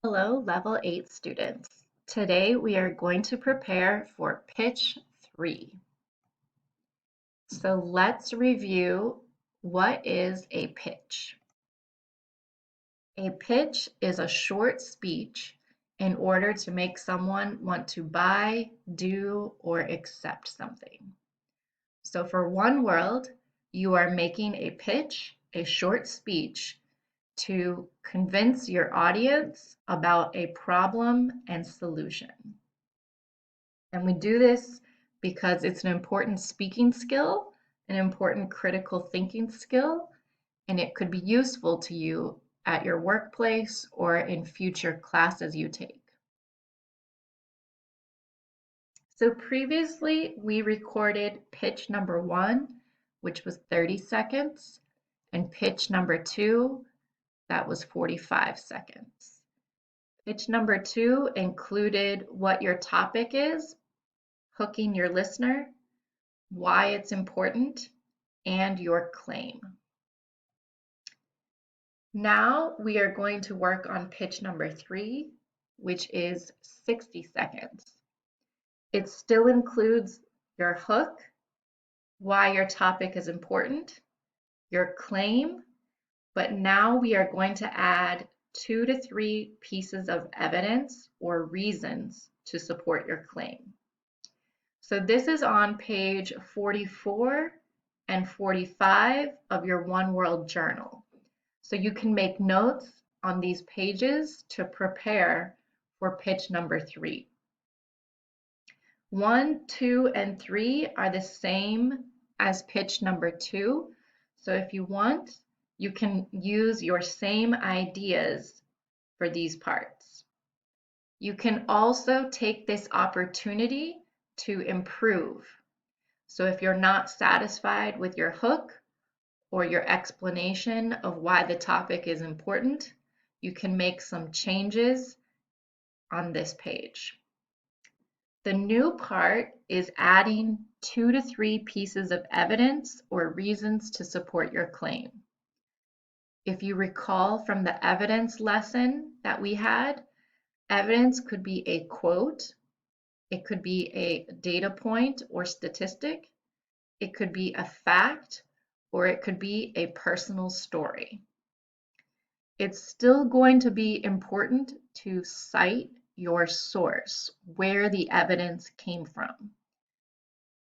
Hello, Level 8 students. Today we are going to prepare for Pitch 3. So let's review what is a pitch. A pitch is a short speech in order to make someone want to buy, do, or accept something. So for One World, you are making a pitch, a short speech, to convince your audience about a problem and solution. And we do this because it's an important speaking skill, an important critical thinking skill, and it could be useful to you at your workplace or in future classes you take. So previously we recorded pitch number 1, which was 30 seconds, and pitch number 2, that was 45 seconds. Pitch number 2 included what your topic is, hooking your listener, why it's important, and your claim. Now we are going to work on pitch number 3, which is 60 seconds. It still includes your hook, why your topic is important, your claim, but now we are going to add 2 to 3 pieces of evidence or reasons to support your claim. So this is on page 44 and 45 of your One World journal. So you can make notes on these pages to prepare for pitch number 3. 1, 2, and 3 are the same as pitch number 2. So if you want, you can use your same ideas for these parts. You can also take this opportunity to improve. So if you're not satisfied with your hook or your explanation of why the topic is important, you can make some changes on this page. The new part is adding 2 to 3 pieces of evidence or reasons to support your claim. If you recall from the evidence lesson that we had, evidence could be a quote, it could be a data point or statistic, it could be a fact, or it could be a personal story. It's still going to be important to cite your source, where the evidence came from.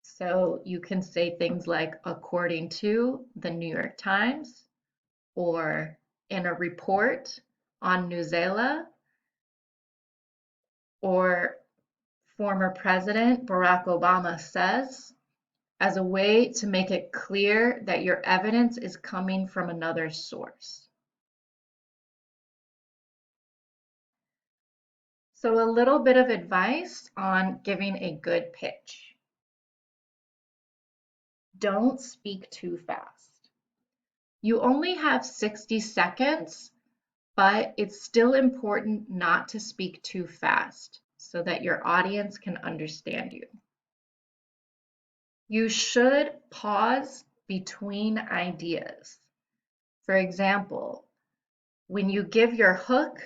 So you can say things like according to the New York Times, or in a report on Newsela, or former President Barack Obama says, as a way to make it clear that your evidence is coming from another source. So a little bit of advice on giving a good pitch. Don't speak too fast. You only have 60 seconds, but it's still important not to speak too fast so that your audience can understand you. You should pause between ideas. For example, when you give your hook,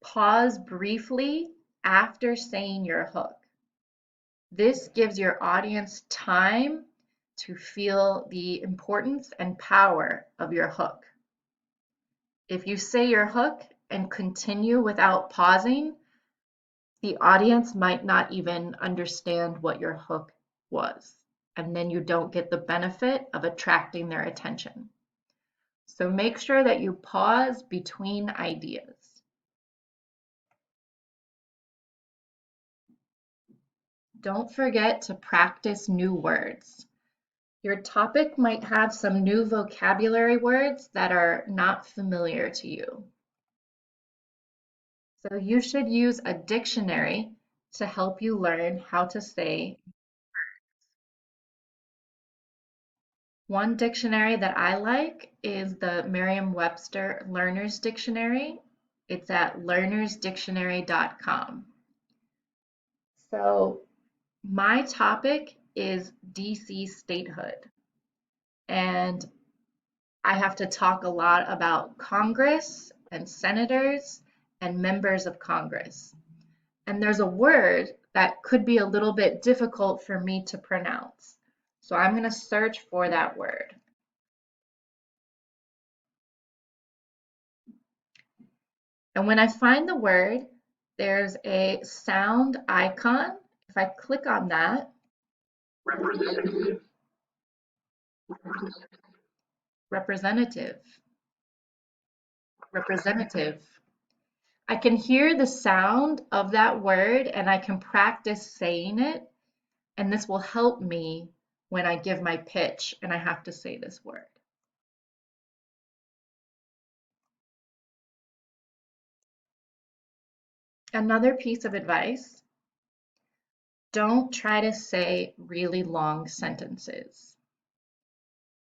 pause briefly after saying your hook. This gives your audience time to feel the importance and power of your hook. If you say your hook and continue without pausing, the audience might not even understand what your hook was, and then you don't get the benefit of attracting their attention. So make sure that you pause between ideas. Don't forget to practice new words. Your topic might have some new vocabulary words that are not familiar to you. So you should use a dictionary to help you learn how to say. One dictionary that I like is the Merriam-Webster Learner's Dictionary. It's at learnersdictionary.com. So my topic is DC statehood, and I have to talk a lot about Congress and senators and members of Congress. And there's a word that could be a little bit difficult for me to pronounce. So I'm going to search for that word. And when I find the word, there's a sound icon. If I click on that, representative, representative. I can hear the sound of that word and I can practice saying it. And this will help me when I give my pitch and I have to say this word. Another piece of advice, don't try to say really long sentences.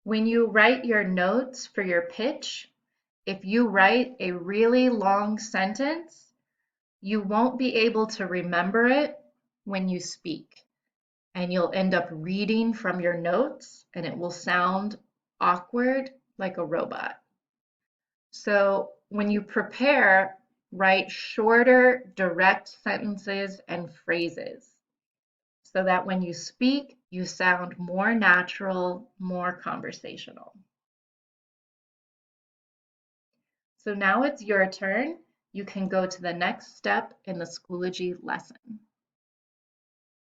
When you write your notes for your pitch, if you write a really long sentence, you won't be able to remember it when you speak. And you'll end up reading from your notes and it will sound awkward like a robot. So when you prepare, write shorter, direct sentences and phrases so that when you speak, you sound more natural, more conversational. So now it's your turn. You can go to the next step in the Schoology lesson.